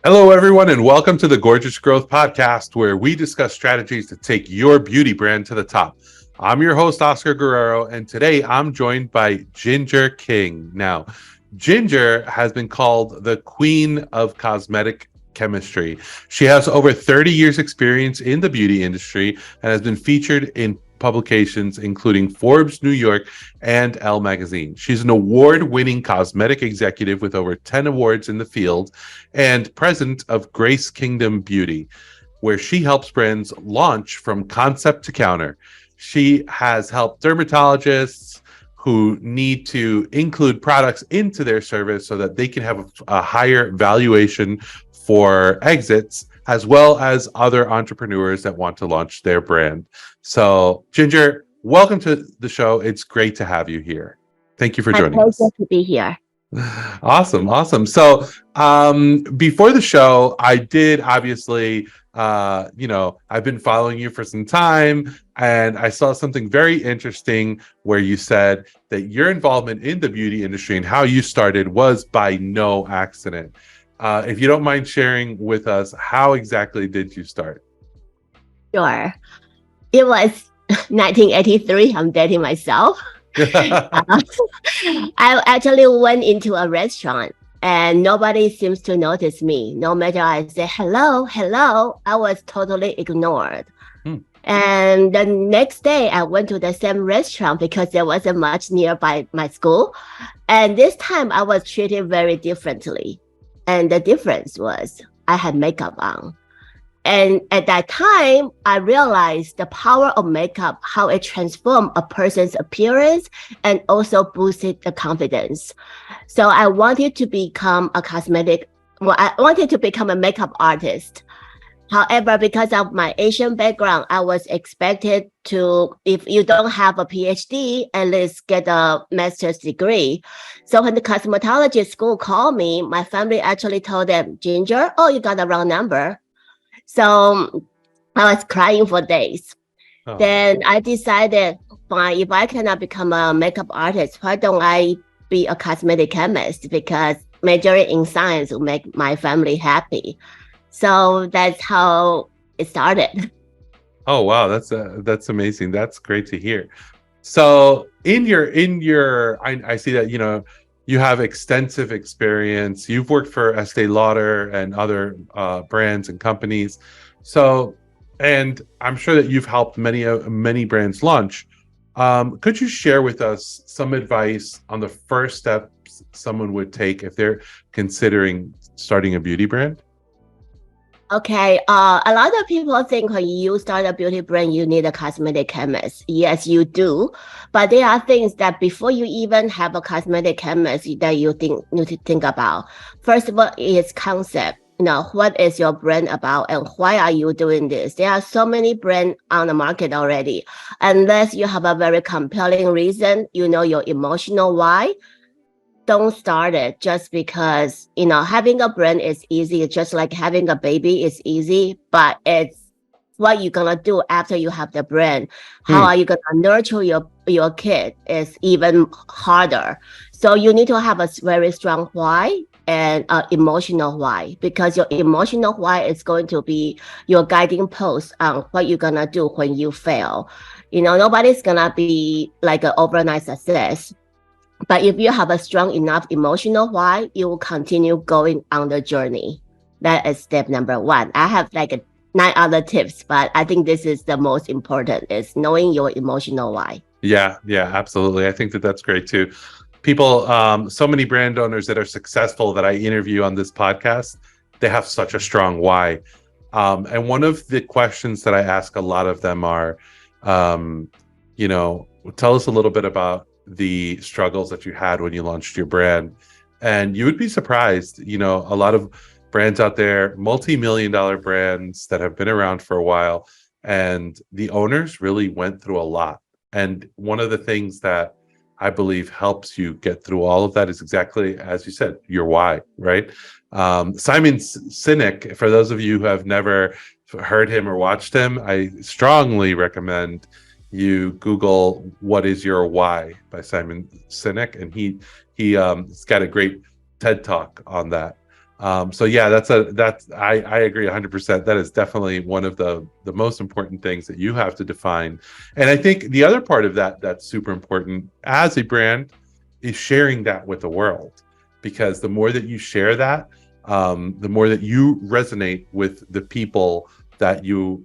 Hello, everyone, and welcome to the Gorgeous Growth Podcast, where we discuss strategies to take your beauty brand to the top. I'm your host, Oscar Guerrero, and today I'm joined by Ginger King. Now, Ginger has been called the queen of cosmetic chemistry. She has over 30 years experience in the beauty industry and has been featured in publications including Forbes, New York, and Elle magazine. She's an award-winning cosmetic executive with over 10 awards in the field and president of Grace Kingdom Beauty, where she helps brands launch from concept to counter. She has helped dermatologists who need to include products into their service so that they can have a higher valuation for exits, as well as other entrepreneurs that want to launch their brand. So, Ginger, welcome to the show. It's great to have you here. Thank you for My joining pleasure us. to be here. Awesome, awesome. So, before the show, I did obviously, I've been following you for some time, and I saw something very interesting where you said that your involvement in the beauty industry and how you started was by no accident. If you don't mind sharing with us, how exactly did you start? Sure. It was 1983. I'm dating myself. Uh, I actually went into a restaurant and nobody seems to notice me. No matter I say hello, hello, I was totally ignored. Hmm. And the next day, I went to the same restaurant because there wasn't much nearby my school. And this time, I was treated very differently. And the difference was I had makeup on. And at that time, I realized the power of makeup, how it transformed a person's appearance and also boosted the confidence. So I wanted to become I wanted to become a makeup artist. However, because of my Asian background, I was expected to, if you don't have a PhD, at least get a master's degree. So when the cosmetology school called me, my family actually told them, Ginger, oh, you got the wrong number. So I was crying for days. Oh. Then I decided, fine, if I cannot become a makeup artist, why don't I be a cosmetic chemist? Because majoring in science will make my family happy. So that's how it started. Oh wow, that's amazing. That's great to hear. So I see that you have extensive experience. You've worked for Estee Lauder and other brands and companies. So, and I'm sure that you've helped many brands launch. Could you share with us some advice on the first steps someone would take if they're considering starting a beauty brand? Okay, a lot of people think when you start a beauty brand, you need a cosmetic chemist. Yes, you do. But there are things that before you even have a cosmetic chemist that you need to think about. First of all, is concept. What is your brand about and why are you doing this? There are so many brands on the market already. Unless you have a very compelling reason, your emotional why, don't start it just because having a brand is easy, just like having a baby is easy, but it's what you're gonna do after you have the brand. How Hmm. are you gonna nurture your kid is even harder. So you need to have a very strong why and emotional why, because your emotional why is going to be your guiding post on what you're gonna do when you fail. Nobody's gonna be like an overnight success, but if you have a strong enough emotional why, you will continue going on the journey. That is step number one. I have like nine other tips, but I think this is the most important, is knowing your emotional why. Yeah, yeah, absolutely. I think that that's great too. People, so many brand owners that are successful that I interview on this podcast, they have such a strong why. And one of the questions that I ask a lot of them are, um, tell us a little bit about the struggles that you had when you launched your brand. And you would be surprised, a lot of brands out there, multi-million dollar brands that have been around for a while, and the owners really went through a lot. And one of the things that I believe helps you get through all of that is exactly as you said, your why, right? Simon Sinek, for those of you who have never heard him or watched him, I strongly recommend you Google "What is your why" by Simon Sinek, and he's got a great TED talk on that. So yeah, I agree 100%. That is definitely one of the most important things that you have to define. And I think the other part of that that's super important as a brand is sharing that with the world, because the more that you share that, the more that you resonate with the people that you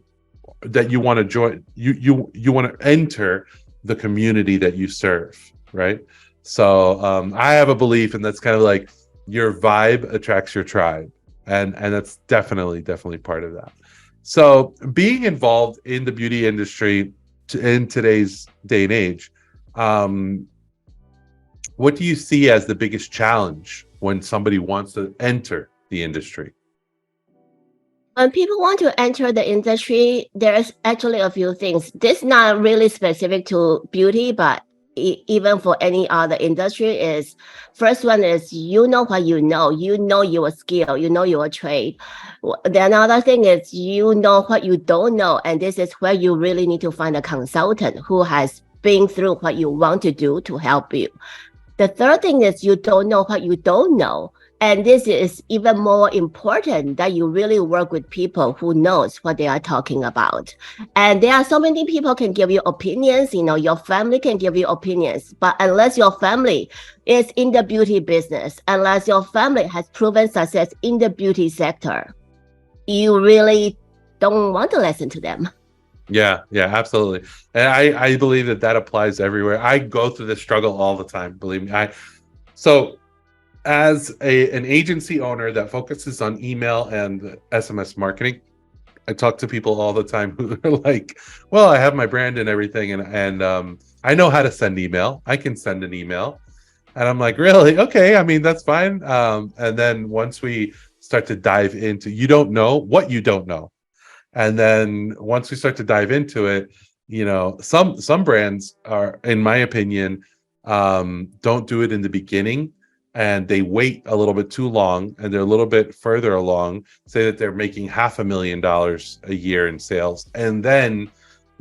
want to join, you want to enter the community that you serve, right? So I have a belief, and that's kind of like your vibe attracts your tribe, and that's definitely part of that. So being involved in the beauty industry in today's day and age, um, what do you see as the biggest challenge when somebody wants to enter the industry? When people want to enter the industry, there's actually a few things. This is not really specific to beauty, but even for any other industry is first one is you know what you know your skill, you know your trade. The another thing is you know what you don't know, and this is where you really need to find a consultant who has been through what you want to do to help you. The third thing is you don't know what you don't know. And this is even more important that you really work with people who knows what they are talking about. And there are so many people can give you opinions, your family can give you opinions, but unless your family is in the beauty business, unless your family has proven success in the beauty sector, you really don't want to listen to them. Yeah, absolutely. And I believe that applies everywhere. I go through this struggle all the time, believe me. So as an agency owner that focuses on email and SMS marketing, I talk to people all the time who are like, "Well, I have my brand and everything, and I know how to send email. I can send an email." And I'm like, "Really? Okay. I mean, that's fine." And then once we start to dive into, you don't know what you don't know, and then once we start to dive into it, some brands are, in my opinion, don't do it in the beginning, and they wait a little bit too long, and they're a little bit further along, say that they're making $500,000 a year in sales, and then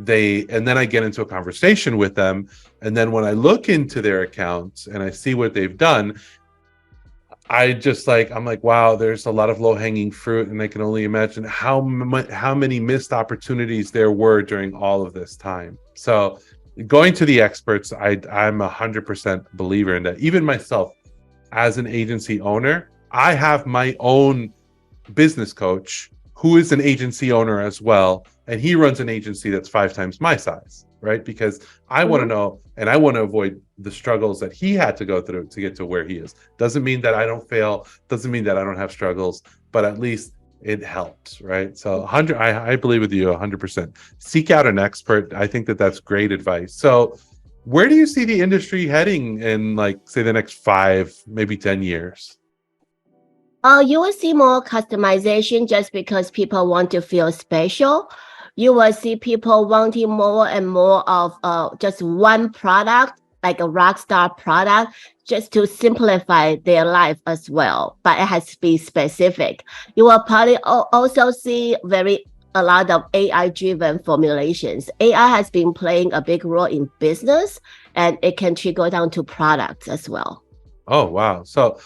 I get into a conversation with them, and then when I look into their accounts and I see what they've done, I'm like, wow, there's a lot of low hanging fruit, and I can only imagine how many missed opportunities there were during all of this time. So, going to the experts, I'm 100% believer in that. Even myself, as an agency owner, I have my own business coach who is an agency owner as well, and he runs an agency that's 5 times my size, right? Because I want to know, and I want to avoid the struggles that he had to go through to get to where he is. Doesn't mean that I don't fail, doesn't mean that I don't have struggles, but at least it helped, right? So 100, I believe with you 100%. Seek out an expert. I think that's great advice. So where do you see the industry heading in, like, say, the next 5, maybe 10 years? You will see more customization just because people want to feel special. You will see people wanting more and more of just one product, like a rock star product, just to simplify their life as well. But it has to be specific. You will probably also see a lot of AI-driven formulations. AI has been playing a big role in business, and it can trickle down to products as well. Oh, wow. So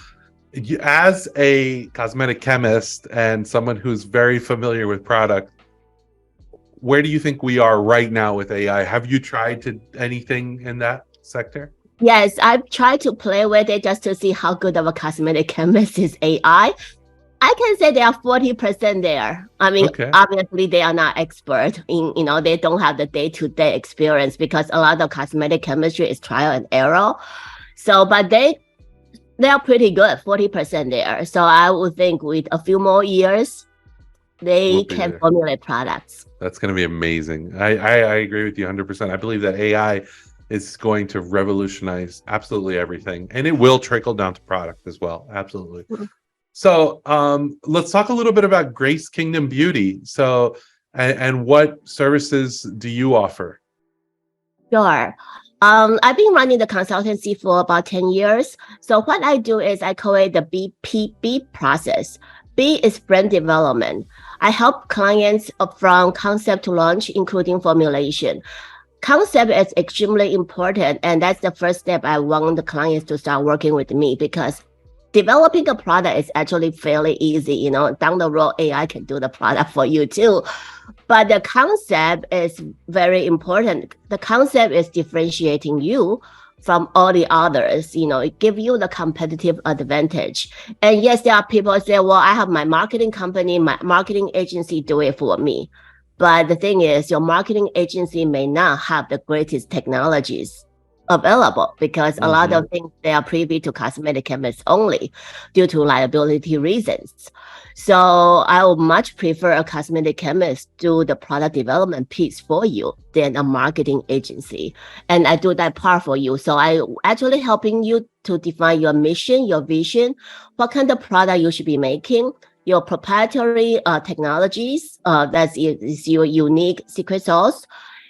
as a cosmetic chemist and someone who's very familiar with product, where do you think we are right now with AI? Have you tried to anything in that sector? Yes, I've tried to play with it just to see how good of a cosmetic chemist is AI. I can say they are 40% there. I mean, Okay. obviously they are not expert in, they don't have the day-to-day experience because a lot of cosmetic chemistry is trial and error. So, but they are pretty good, 40% there. So I would think with a few more years, We'll they be can there. formulate products. That's going to be amazing. I agree with you 100%. I believe that AI is going to revolutionize absolutely everything, and it will trickle down to product as well. Absolutely. Mhm. So let's talk a little bit about Grace Kingdom Beauty. So, and what services do you offer? Sure. I've been running the consultancy for about 10 years. So what I do is I call it the BPB process. B is brand development. I help clients from concept to launch, including formulation. Concept is extremely important, and that's the first step I want the clients to start working with me because developing a product is actually fairly easy. Down the road, AI can do the product for you too. But the concept is very important. The concept is differentiating you from all the others. It give you the competitive advantage. And yes, there are people who say, well, I have my marketing company, my marketing agency do it for me. But the thing is, your marketing agency may not have the greatest technologies available because a lot of things they are privy to cosmetic chemists only due to liability reasons. So I would much prefer a cosmetic chemist do the product development piece for you than a marketing agency. And I do that part for you. So I actually helping you to define your mission, your vision, what kind of product you should be making, your proprietary technologies, that is your unique secret sauce,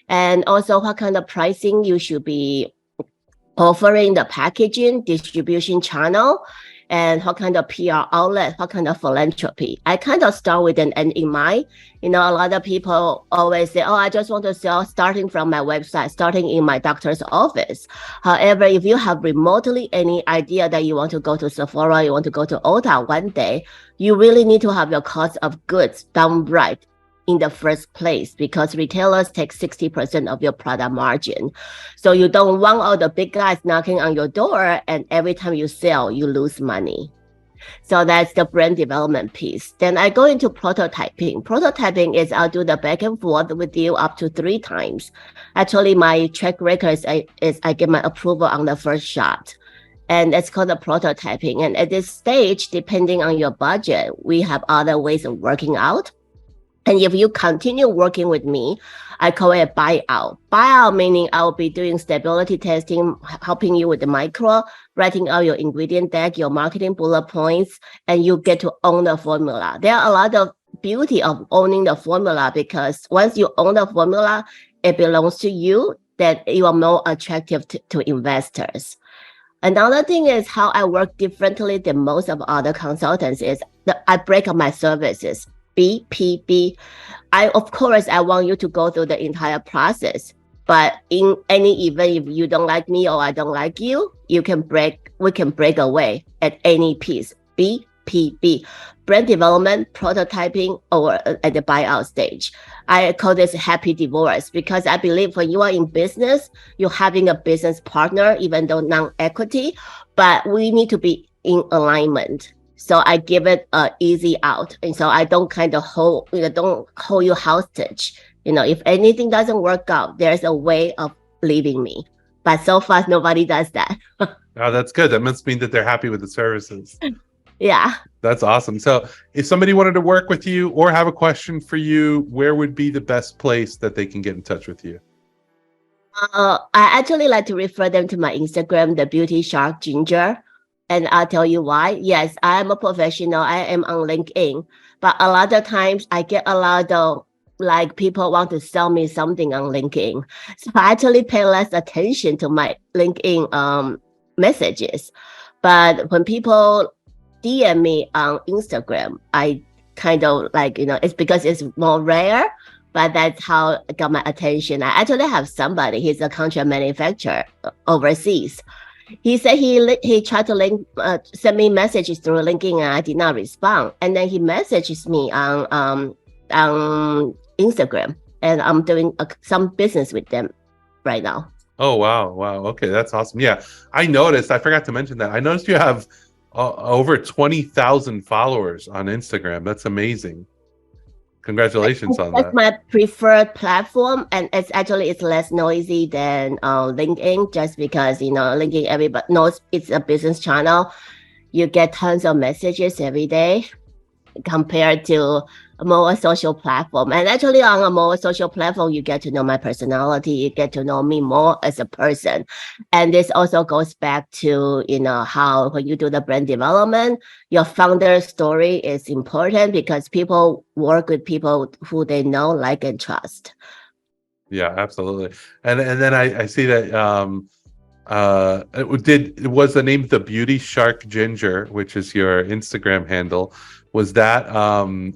and also what kind of pricing you should be offering, the packaging, distribution channel, and what kind of PR outlet, what kind of philanthropy. I kind of start with an end in mind. A lot of people always say, oh, I just want to sell starting from my website, starting in my doctor's office. However, if you have remotely any idea that you want to go to Sephora, you want to go to Ulta one day, you really need to have your cost of goods done right in the first place, because retailers take 60% of your product margin. So you don't want all the big guys knocking on your door, and every time you sell, you lose money. So that's the brand development piece. Then I go into prototyping. Prototyping is I'll do the back and forth with you up to 3 times. Actually, my track record is I get my approval on the first shot. And it's called the prototyping. And at this stage, depending on your budget, we have other ways of working out. And if you continue working with me, I call it a buyout. Buyout meaning I'll be doing stability testing, helping you with the micro, writing out your ingredient deck, your marketing bullet points, and you get to own the formula. There are a lot of beauty of owning the formula, because once you own the formula, it belongs to you, that you are more attractive to investors. Another thing is how I work differently than most of other consultants is that I break up my services. BPB. Of course, I want you to go through the entire process. But in any event, if you don't like me or I don't like you, we can break away at any piece. BPB. Brand development, prototyping, or at the buyout stage. I call this happy divorce, because I believe when you are in business, you're having a business partner, even though non-equity, but we need to be in alignment. So I give it an easy out. And so I don't kind of hold you hostage. If anything doesn't work out, there's a way of leaving me. But so far, nobody does that. Oh, that's good. That must mean that they're happy with the services. Yeah. That's awesome. So if somebody wanted to work with you or have a question for you, where would be the best place that they can get in touch with you? I actually like to refer them to my Instagram, the Beauty Sharm Ginger. And I'll tell you why. Yes, I am a professional. I am on LinkedIn. But a lot of times I get a lot of people want to sell me something on LinkedIn. So I actually pay less attention to my LinkedIn messages. But when people DM me on Instagram, I kind of it's because it's more rare, but that's how it got my attention. I actually have somebody, he's a contract manufacturer overseas. He said he tried to send me messages through LinkedIn, and I did not respond. And then he messages me on Instagram, and I'm doing some business with them right now. Oh, wow. Okay, that's awesome. Yeah, I forgot to mention that. I noticed you have over 20,000 followers on Instagram. That's amazing. Congratulations on that. That's my preferred platform, and it's less noisy than LinkedIn, just because LinkedIn, everybody knows it's a business channel. You get tons of messages every day compared to a more social platform. And actually on a more social platform, you get to know my personality, you get to know me more as a person. And this also goes back to, how when you do the brand development, your founder story is important, because people work with people who they know, like, and trust. Yeah, absolutely. And then I see that was the name the Beauty Shark Ginger, which is your Instagram handle. Was that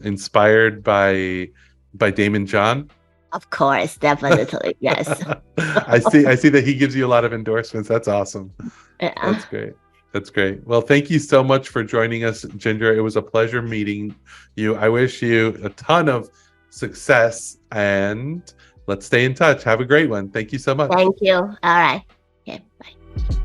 inspired by Damon John? Of course, definitely. Yes. I see that he gives you a lot of endorsements. That's awesome. Yeah. That's great. That's great. Well, thank you so much for joining us, Ginger. It was a pleasure meeting you. I wish you a ton of success and let's stay in touch. Have a great one. Thank you so much. Thank you. All right. Okay. Bye.